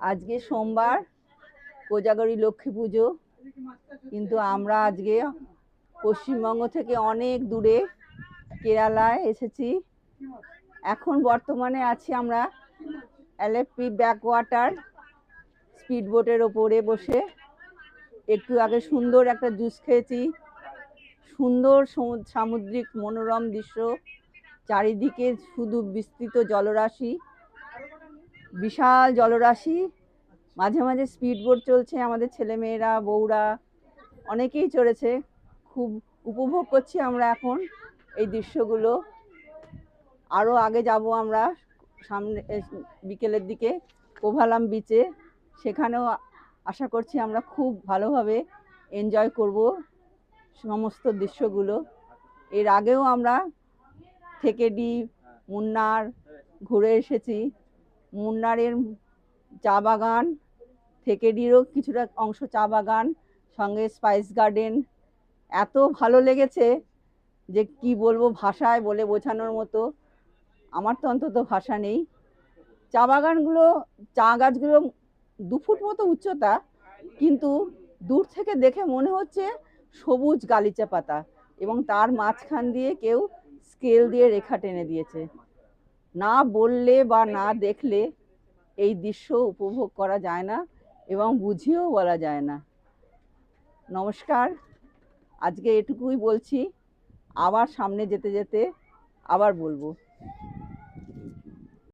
আজকে সোমবার, কোজাগরী লক্ষ্মী পুজো, কিন্তু আমরা আজকে পশ্চিমবঙ্গ থেকে অনেক দূরে কেরালায় এসেছি। এখন বর্তমানে আছি আমরা এলেপ্পি ব্যাকওয়াটার স্পিড বোটের ওপরে বসে। একটু আগে সুন্দর একটা জুস খেয়েছি। সুন্দর সামুদ্রিক মনোরম দৃশ্য, চারিদিকে শুধু বিস্তৃত জলরাশি, বিশাল জলরাশি। মাঝে মাঝে স্পিড বোট চলছে, আমাদের ছেলেমেয়েরা বউরা অনেকেই চড়েছে। খুব উপভোগ করছি আমরা এখন এই দৃশ্যগুলো। আরও আগে যাব আমরা সামনে বিকেলের দিকে কোভালাম বিচে, সেখানেও আশা করছি আমরা খুব ভালোভাবে এনজয় করব সমস্ত দৃশ্যগুলো। এর আগেও আমরা থেকেডি, মুন্নার ঘুরে এসেছি। মুন্নারের চা বাগান, থেকেডিরও কিছুটা অংশ চা বাগান, সঙ্গে স্পাইস গার্ডেন এত ভালো লেগেছে যে কি বলবো, ভাষায় বলে বোঝানোর মতো আমার তো অন্তত ভাষা নেই। চা বাগানগুলো, চা গাছগুলো 2 ফুট মতো উচ্চতা, কিন্তু দূর থেকে দেখে মনে হচ্ছে সবুজ গালিচা পাতা, এবং তার মাঝখান দিয়ে কেউ স্কেল দিয়ে রেখা টেনে দিয়েছে। না বললে বা না দেখলে এই দৃশ্য উপভোগ করা যায় না এবং বুঝিয়েও বলা যায় না। নমস্কার, আজকে এটুকুই বলছি, আবার সামনে যেতে যেতে আবার বলবো।